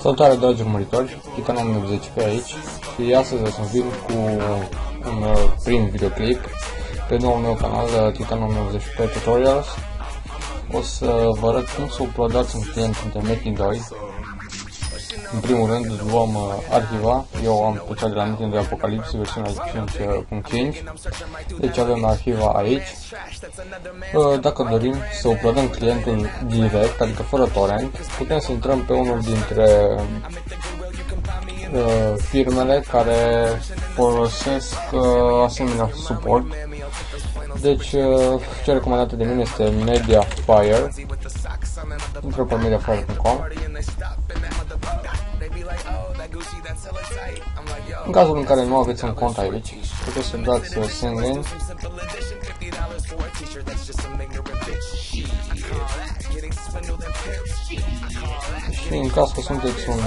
Salutare, dragi urmăritori, Titan 80 pe aici și astăzi o să vin cu un prim videoclip pe noul meu canal Titan 80 Tutorials. O să vă arăt cum să uploadați un client de Metin 2. În primul rând vom arhiva. Eu am pe cea de la Metin 2 Apocalypse, versiunea 5.5. Deci avem arhiva aici. Dacă dorim să uploadăm clientul direct, adică fără torrent, putem să intrăm pe unul dintre firmele care folosesc asemenea suport. Deci, cea recomandată de mine este Mediafire. Intră pe mediafire.com. În cazul în care nu aveți un cont aici, puteți să dați sign in. Și în caz că sunteți un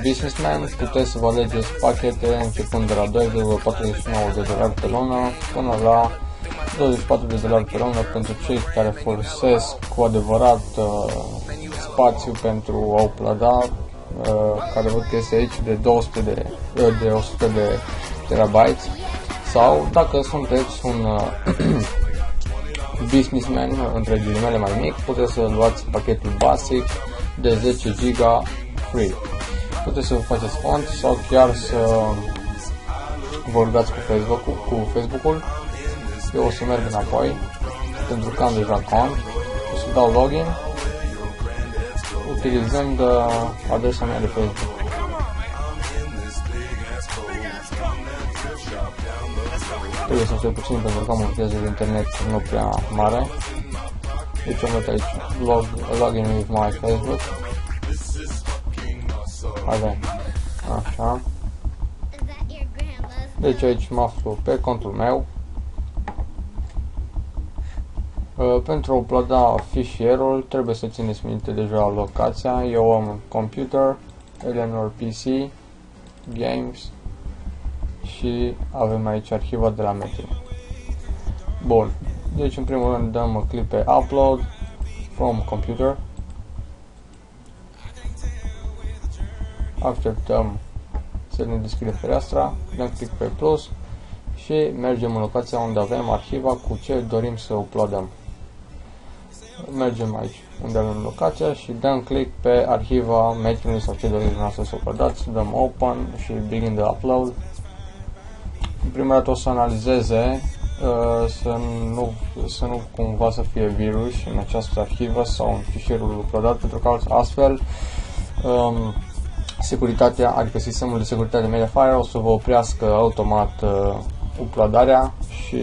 businessman, puteți să vă alegeți pachete începând de la $2,49 pe lună până la $24 pe lună pentru cei care folosesc cu adevărat spațiu pentru a uploada, care văd că este aici de 100 de terabytes, sau dacă sunteți un businessman între ghilimele mai mic, puteți să luați pachetul basic de 10 GB free. Puteți să vă faceți cont sau chiar să vă rugați cu Facebook-ul. Eu o să merg înapoi pentru că am deja cont. O să dau login utilizând adresa mea de Facebook. Trebuie să fie puțin pentru că am un viteză de internet nu prea mare. Deci am dat aici login with my Facebook. Avem așa. Deci aici mă aflu pe contul meu. Pentru a uploada fișierul trebuie să țineți minte deja locația. Eu am un computer, Eleanor PC, Games și avem aici arhiva de la Metin. Bun, deci în primul rând dăm click pe Upload from Computer. Așteptăm să ne deschide fereastra, dăm click pe plus și mergem în locația unde avem arhiva cu ce dorim să uploadăm. Mergem aici unde avem locația și dăm click pe arhiva Metin sau ce doriți dumneavoastră să uploadați, dăm Open și Begin the Upload. În prima dată o să analizeze să nu cumva să fie virus în această arhivă sau în fișierul uploadat, pentru că astfel securitatea, adică sistemul de securitate Mediafire o să vă oprească automat uploadarea și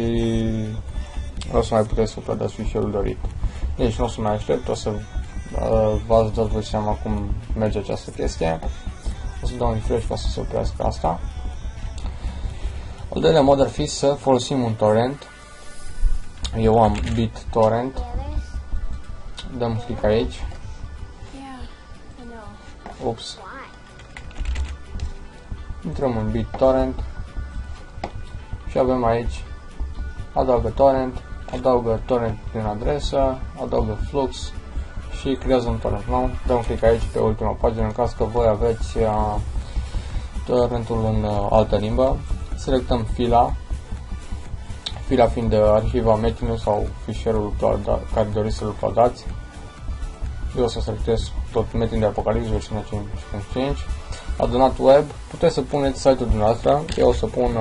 nu o să mai puteți să uploadați fișierul dorit. Deci nu o să mai aștept, o să v-ați dat voi seama cum merge această chestie. O să dau un refresh ca să se oprească asta. Al doilea mod ar fi să folosim un torrent. Eu am BitTorrent. Dăm click aici. Ups. Intrăm în BitTorrent și avem aici adaugă torrent, adaugă torrent prin adresă, adaugă flux și creează un torrent nou. Dăm click aici pe ultima pagină în caz că voi aveți torrentul în altă limbă. Selectăm fila fiind arhiva Metin sau fișierul care doriți să-l uploadați. Eu o să selectez tot Metin de Apocalypse, versiunea 5.5. Adunat web, puteți să puneți site-ul dumneavoastră. Eu o să pun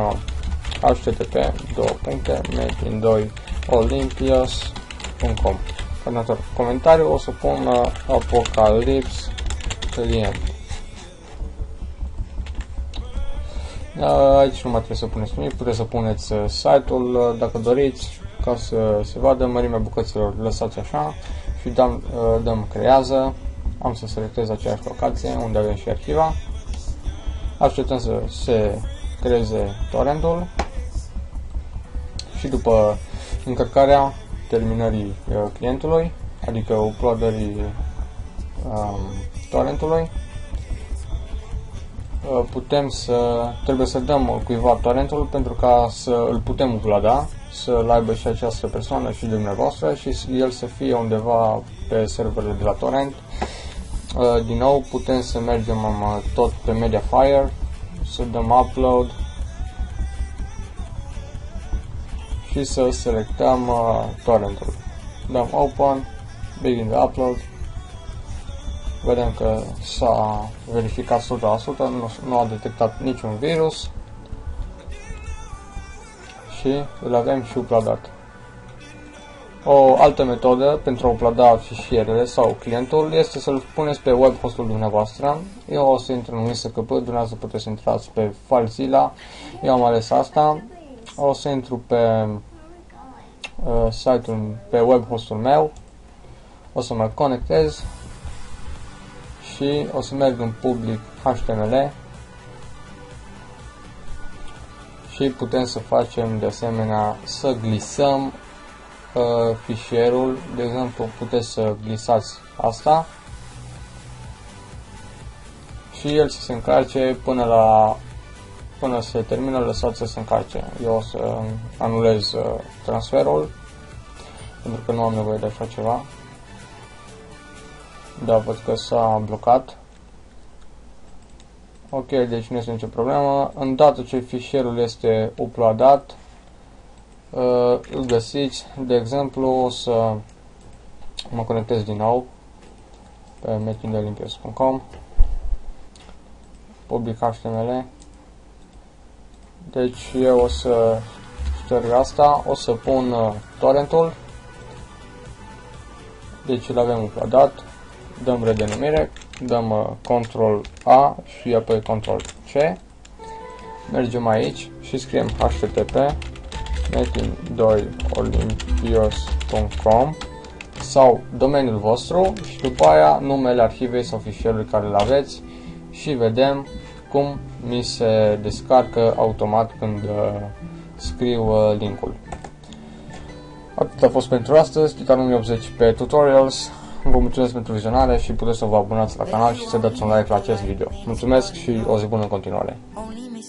http://metin2olympias.com. În comentariu o să pun Apocalypse client. Aici nu mai trebuie să puneți nimic, puteți să puneți site-ul dacă doriți, ca să se vadă mărimea bucăților, lăsați așa și dăm creează. Am să selectez aceeași locație unde avem și arhiva. Așteptăm să se creeze torrentul și după încărcarea terminării clientului, adică uploadării torrentului, trebuie să dăm cuiva torrentul pentru ca să îl putem uploada, să-l aibă și această persoană și dumneavoastră și el să fie undeva pe serverele de la torrent Din nou putem să mergem tot pe Mediafire, să dăm Upload și să selectăm torrentul. Dăm Open, Begin the Upload. Vedem că s-a verificat 100%, nu a detectat niciun virus și îl avem și uploadat. O altă metodă pentru a uploada fișierele sau clientul este să-l puneți pe web hostul dumneavoastră. Eu o să intru în USKP, dumneavoastră puteți să intrați pe FileZilla. Eu am ales asta. O să intru pe site-ul, pe web hostul meu. O să mă conectez și o să merg în public HTML și putem să facem de asemenea să glisăm fișierul. De exemplu, puteți să glisați asta și el să se încarce până se termină, lăsați să se încarce. Eu o să anulez transferul pentru că nu am nevoie de așa ceva. Da, văd că s-a blocat. Ok, deci nu este nicio problemă. Îndată ce fișierul este uploadat, îl găsiți. De exemplu, o să mă conectez din nou pe metindelimpios.com, public HTML. Deci eu o să șterg asta, o să pun torrentul. Deci îl avem uploadat. Dăm redenumire, dăm Ctrl-A și apoi Ctrl-C. Mergem aici și scriem http metin2olimpios.com sau domeniul vostru și după aia numele arhivei sau fișierului care îl aveți și vedem cum mi se descarcă automat când scriu linkul. Atât a fost pentru astăzi, Titanul 80 pe Tutorials. Vă mulțumesc pentru vizionare și puteți să vă abonați la canal și să dați un like la acest video. Mulțumesc și o zi bună în continuare!